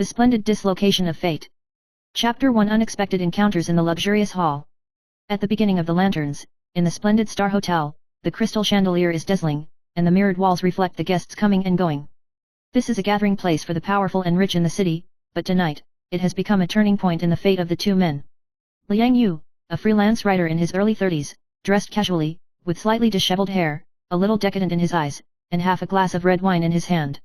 The Splendid Dislocation of Fate. Chapter 1 Unexpected Encounters in the Luxurious Hall. At the beginning of the lanterns, in the Splendid Star Hotel, the crystal chandelier is dazzling, and the mirrored walls reflect the guests coming and going. This is a gathering place for the powerful and rich in the city, but tonight, it has become a turning point in the fate of the two men. Liang Yu, a freelance writer in his early 30s, dressed casually, with slightly disheveled hair, a little decadent in his eyes, and half a glass of red wine in his hand.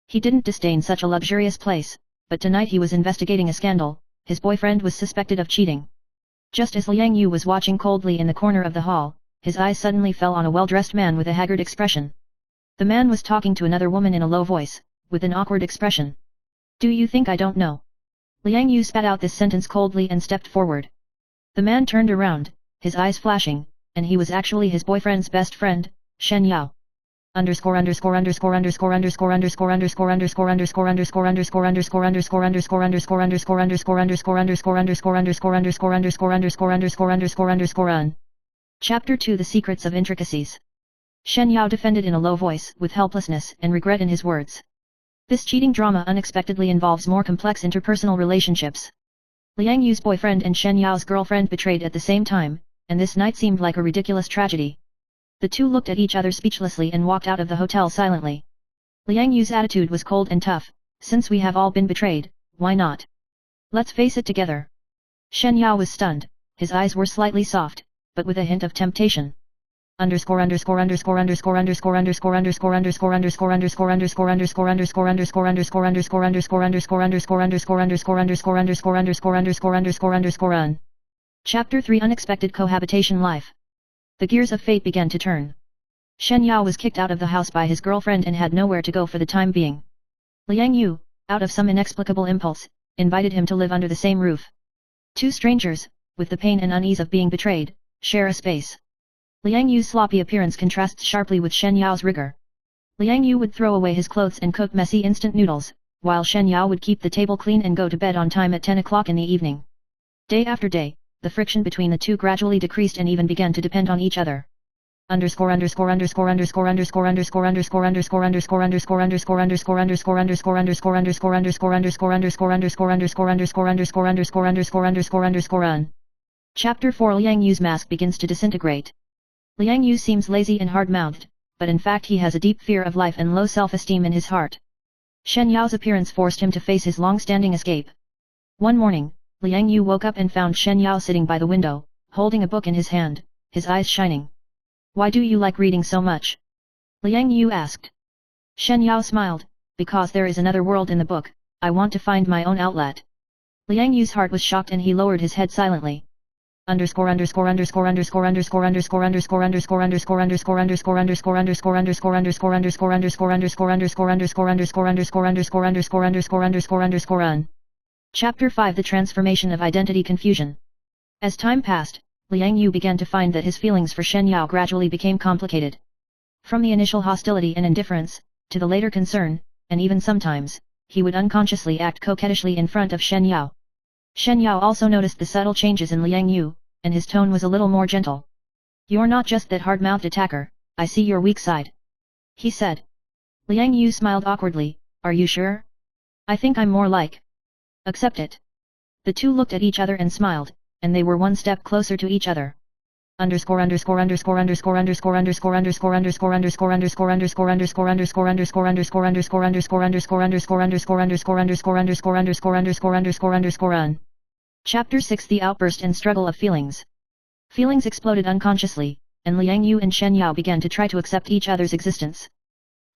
He didn't disdain such a luxurious place, but tonight he was investigating a scandal. His boyfriend was suspected of cheating. Just as Liang Yu was watching coldly in the corner of the hall, his eyes suddenly fell on a well-dressed man with a haggard expression. The man was talking to another woman in a low voice, with an awkward expression. "Do you think I don't know?" Liang Yu spat out this sentence coldly and stepped forward. The man turned around, his eyes flashing, and he was actually his boyfriend's best friend, Shen Yao. Chapter 2 The Secrets of Intricacies. Shen Yao defended in a low voice, with helplessness and regret in his words. This cheating drama unexpectedly involves more complex interpersonal relationships. Liang Yu's boyfriend and Shen Yao's girlfriend betrayed at the same time, and this night seemed like a ridiculous tragedy. The two looked at each other speechlessly and walked out of the hotel silently. Liang Yu's attitude was cold and tough. "Since we have all been betrayed, why not? Let's face it together." Shen Yao was stunned, his eyes were slightly soft, but with a hint of temptation. Chapter 3 Unexpected Cohabitation Life. The gears of fate began to turn. Shen Yao was kicked out of the house by his girlfriend and had nowhere to go for the time being. Liang Yu, out of some inexplicable impulse, invited him to live under the same roof. Two strangers, with the pain and unease of being betrayed, share a space. Liang Yu's sloppy appearance contrasts sharply with Shen Yao's rigor. Liang Yu would throw away his clothes and cook messy instant noodles, while Shen Yao would keep the table clean and go to bed on time at 10 o'clock in the evening. Day after day, the friction between the two gradually decreased and even began to depend on each other. Chapter 4 Liang Yu's mask begins to disintegrate. Liang Yu seems lazy and hard-mouthed, but in fact he has a deep fear of life and low self-esteem in his heart. Shen Yao's appearance forced him to face his long-standing escape. One morning, Liang Yu woke up and found Shen Yao sitting by the window, holding a book in his hand, his eyes shining. "Why do you like reading so much?" Liang Yu asked. Shen Yao smiled, "Because there is another world in the book, I want to find my own outlet." Liang Yu's heart was shocked and he lowered his head silently. Chapter 5 The Transformation of Identity Confusion. As time passed, Liang Yu began to find that his feelings for Shen Yao gradually became complicated. From the initial hostility and indifference, to the later concern, and even sometimes, he would unconsciously act coquettishly in front of Shen Yao. Shen Yao also noticed the subtle changes in Liang Yu, and his tone was a little more gentle. "You're not just that hard-mouthed attacker, I see your weak side," he said. Liang Yu smiled awkwardly. "Are you sure? I think I'm more like. Accept it." The two looked at each other and smiled, and they were one step closer to each other. Chapter 6 The Outburst and Struggle of Feelings. Feelings exploded unconsciously, and Liang Yu and Shen Yao began to try to accept each other's existence.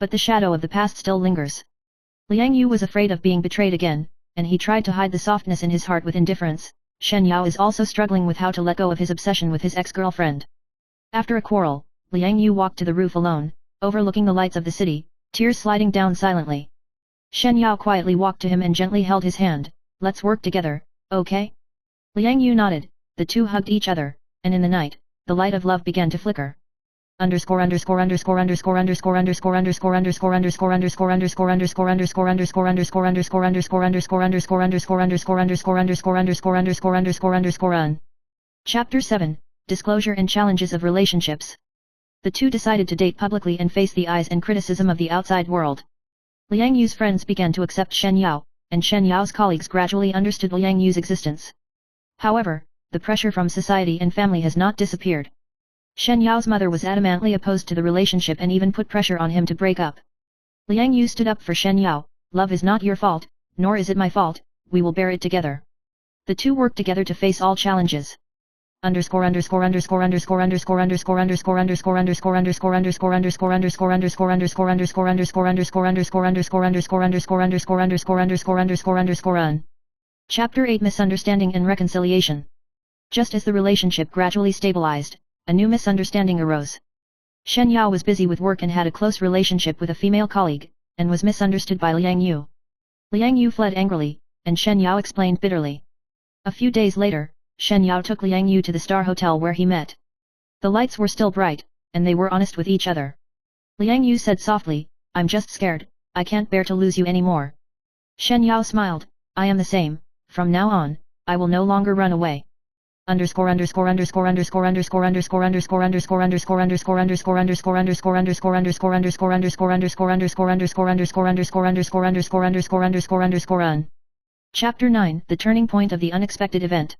But the shadow of the past still lingers. Liang Yu was afraid of being betrayed again, and he tried to hide the softness in his heart with indifference. Shen Yao is also struggling with how to let go of his obsession with his ex-girlfriend. After a quarrel, Liang Yu walked to the roof alone, overlooking the lights of the city, tears sliding down silently. Shen Yao quietly walked to him and gently held his hand. "Let's work together, okay?" Liang Yu nodded, the two hugged each other, and in the night, the light of love began to flicker. Chapter 7 Disclosure and Challenges of Relationships. The two decided to date publicly and face the eyes and criticism of the outside world. Liang Yu's friends began to accept Shen Yao, and Shen Yao's colleagues gradually understood Liang Yu's existence. However, the pressure from society and family has not disappeared. Shen Yao's mother was adamantly opposed to the relationship and even put pressure on him to break up. Liang Yu stood up for Shen Yao. Love is not your fault, nor is it my fault, we will bear it together. The two worked together to face all challenges. Chapter 8 Misunderstanding and Reconciliation. Just as the relationship gradually stabilized, a new misunderstanding arose. Shen Yao was busy with work and had a close relationship with a female colleague, and was misunderstood by Liang Yu. Liang Yu fled angrily, and Shen Yao explained bitterly. A few days later, Shen Yao took Liang Yu to the Star Hotel where he met. The lights were still bright, and they were honest with each other. Liang Yu said softly, I'm just scared, I can't bear to lose you anymore. Shen Yao smiled, I am the same, from now on, I will no longer run away. Chapter 9 The Turning Point of the Unexpected Event.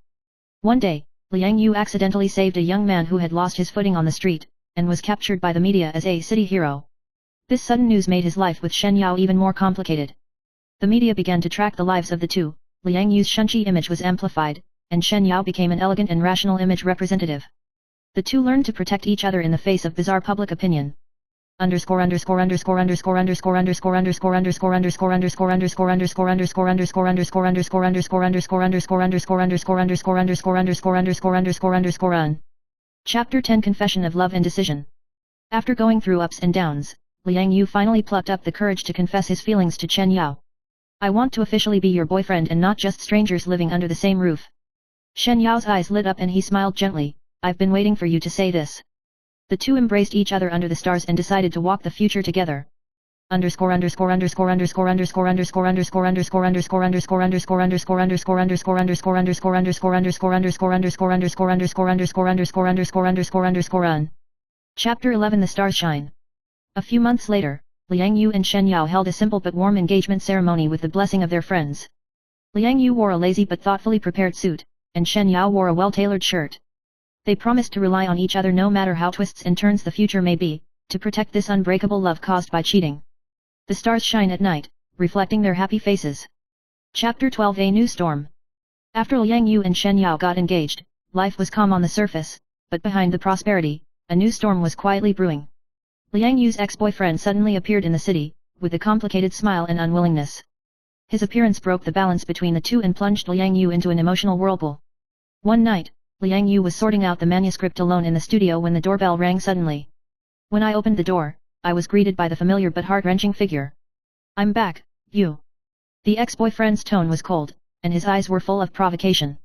One day, Liang Yu accidentally saved a young man who had lost his footing on the street, and was captured by the media as a city hero. This sudden news made his life with Shen Yao even more complicated. The media began to track the lives of the two, Liang Yu's shunchi image was amplified, and Shen Yao became an elegant and rational image representative. The two learned to protect each other in the face of bizarre public opinion. Chapter 10 Confession of Love and Decision. After going through ups and downs, Liang Yu finally plucked up the courage to confess his feelings to Shen Yao. I want to officially be your boyfriend and not just strangers living under the same roof. Shen Yao's eyes lit up and he smiled gently, I've been waiting for you to say this. The two embraced each other under the stars and decided to walk the future together. Chapter 11 The Stars Shine. A few months later, Liang Yu and Shen Yao held a simple but warm engagement ceremony with the blessing of their friends. Liang Yu wore a lazy but thoughtfully prepared suit, and Shen Yao wore a well-tailored shirt. They promised to rely on each other no matter how twists and turns the future may be, to protect this unbreakable love caused by cheating. The stars shine at night, reflecting their happy faces. Chapter 12 A New Storm. After Liang Yu and Shen Yao got engaged, life was calm on the surface, but behind the prosperity, a new storm was quietly brewing. Liang Yu's ex-boyfriend suddenly appeared in the city, with a complicated smile and unwillingness. His appearance broke the balance between the two and plunged Liang Yu into an emotional whirlpool. One night, Liang Yu was sorting out the manuscript alone in the studio when the doorbell rang suddenly. When I opened the door, I was greeted by the familiar but heart-wrenching figure. I'm back, Yu. The ex-boyfriend's tone was cold, and his eyes were full of provocation.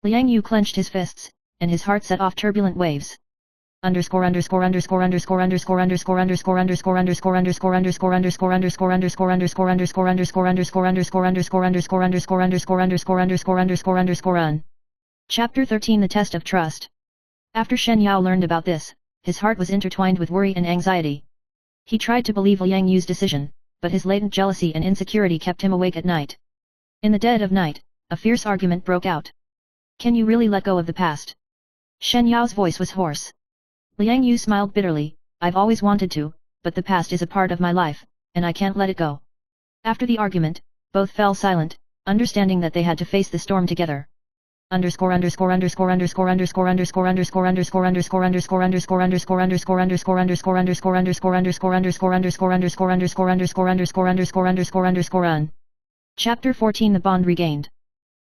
Liang Yu clenched his fists, and his heart set off turbulent waves. Chapter 13 The Test of Trust. After Shen Yao learned about this, his heart was intertwined with worry and anxiety. He tried to believe Liang Yu's decision, but his latent jealousy and insecurity kept him awake at night. In the dead of night, a fierce argument broke out. Can you really let go of the past? Shen Yao's voice was hoarse. Liang Yu smiled bitterly, I've always wanted to, but the past is a part of my life, and I can't let it go. After the argument, both fell silent, understanding that they had to face the storm together. Chapter 14 The Bond Regained.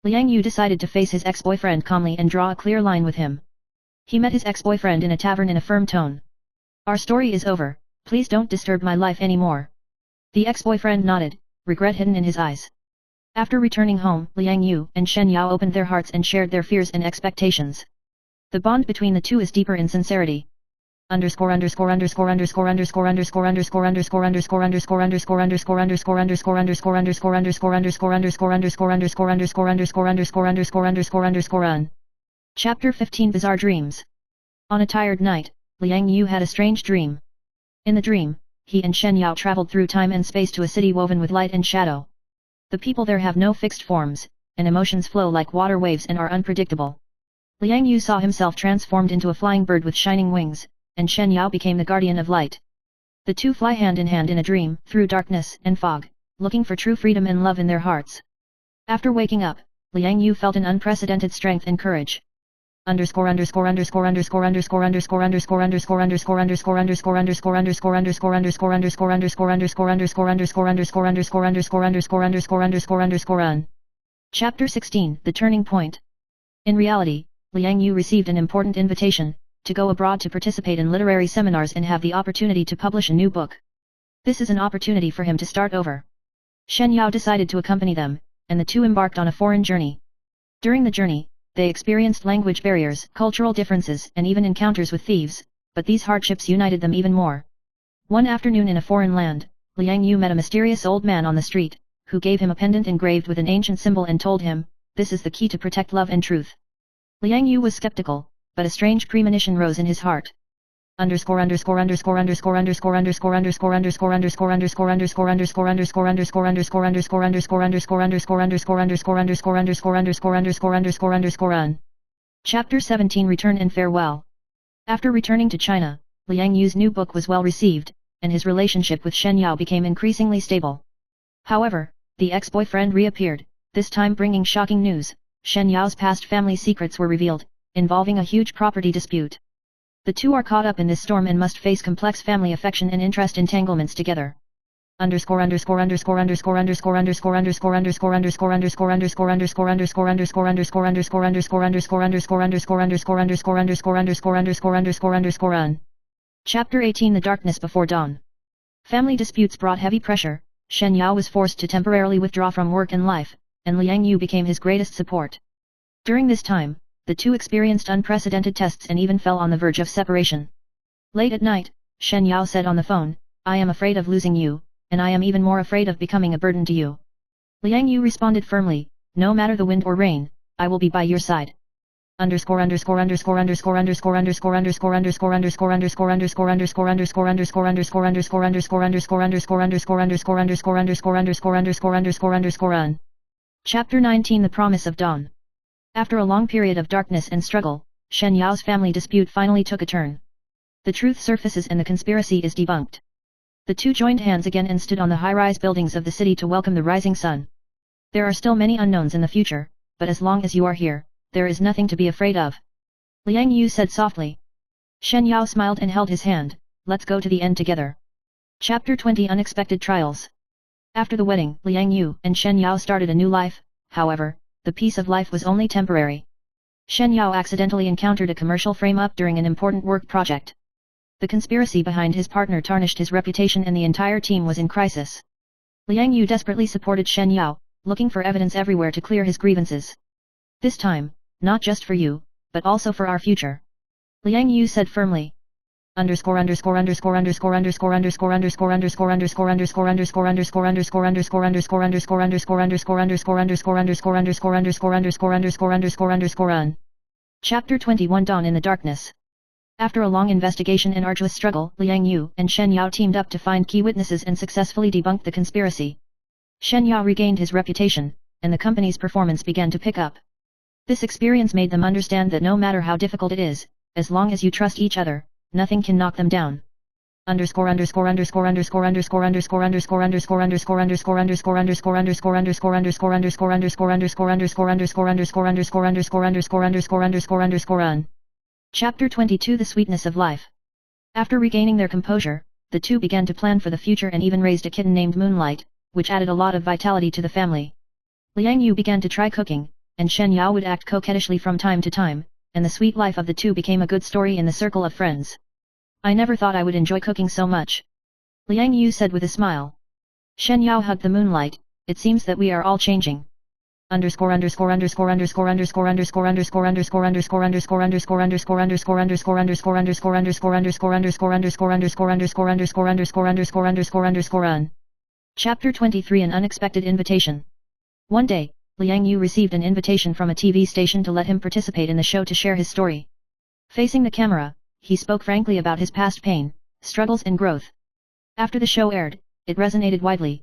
Liang Yu decided to face his ex-boyfriend calmly and draw a clear line with him. He met his ex-boyfriend in a tavern in a firm tone. Our story is over, please don't disturb my life anymore. The ex-boyfriend nodded, regret hidden in his eyes. After returning home, Liang Yu and Shen Yao opened their hearts and shared their fears and expectations. The bond between the two is deeper in sincerity. Chapter 15 Bizarre Dreams. On a tired night, Liang Yu had a strange dream. In the dream, he and Shen Yao traveled through time and space to a city woven with light and shadow. The people there have no fixed forms, and emotions flow like water waves and are unpredictable. Liang Yu saw himself transformed into a flying bird with shining wings, and Shen Yao became the guardian of light. The two fly hand in hand in a dream, through darkness and fog, looking for true freedom and love in their hearts. After waking up, Liang Yu felt an unprecedented strength and courage. Chapter 16, The Turning Point. In reality, Liang Yu received an important invitation to go abroad to participate in literary seminars and have the opportunity to publish a new book. This is an opportunity for him to start over. Shen Yao decided to accompany them, and the two embarked on a foreign journey. During the journey, they experienced language barriers, cultural differences, and even encounters with thieves, but these hardships united them even more. One afternoon in a foreign land, Liang Yu met a mysterious old man on the street, who gave him a pendant engraved with an ancient symbol and told him, "This is the key to protect love and truth." Liang Yu was skeptical, but a strange premonition rose in his heart. Chapter 17 Return and Farewell. After returning to China, Liang Yu's new book was well received, and his relationship with Shen Yao became increasingly stable. However, the ex-boyfriend reappeared, this time bringing shocking news. Shen Yao's past family secrets were revealed, involving a huge property dispute. The two are caught up in this storm and must face complex family affection and interest entanglements together. Chapter 18 The Darkness Before Dawn. Family disputes brought heavy pressure. Shen Yao was forced to temporarily withdraw from work and life, and Liang Yu became his greatest support. During this time, the two experienced unprecedented tests and even fell on the verge of separation. Late at night, Shen Yao said on the phone, "I am afraid of losing you, and I am even more afraid of becoming a burden to you." Liang Yu responded firmly, "No matter the wind or rain, I will be by your side." Chapter 19 The Promise of Dawn. After a long period of darkness and struggle, Shen Yao's family dispute finally took a turn. The truth surfaces and the conspiracy is debunked. The two joined hands again and stood on the high-rise buildings of the city to welcome the rising sun. There are still many unknowns in the future, but as long as you are here, there is nothing to be afraid of. Liang Yu said softly. Shen Yao smiled and held his hand. Let's go to the end together. Chapter 20 Unexpected Trials. After the wedding, Liang Yu and Shen Yao started a new life. However, the peace of life was only temporary. Shen Yao accidentally encountered a commercial frame-up during an important work project. The conspiracy behind his partner tarnished his reputation and the entire team was in crisis. Liang Yu desperately supported Shen Yao, looking for evidence everywhere to clear his grievances. "This time, not just for you, but also for our future," Liang Yu said firmly. Chapter 21 Dawn in the Darkness. After a long investigation and arduous struggle, Liang Yu and Shen Yao teamed up to find key witnesses and successfully debunked the conspiracy. Shen Yao regained his reputation, and the company's performance began to pick up. This experience made them understand that no matter how difficult it is, as long as you trust each other, nothing can knock them down. Chapter 22 The Sweetness of Life. After regaining their composure, the two began to plan for the future and even raised a kitten named Moonlight, which added a lot of vitality to the family. Liang Yu began to try cooking, and Shen Yao would act coquettishly from time to time, and the sweet life of the two became a good story in the circle of friends. "I never thought I would enjoy cooking so much," Liang Yu said with a smile. Shen Yao hugged the Moonlight. "It seems that we are all changing." Chapter 23 An Unexpected Invitation. One day, Liang Yu received an invitation from a TV station to let him participate in the show to share his story. Facing the camera, he spoke frankly about his past pain, struggles and growth. After the show aired, it resonated widely,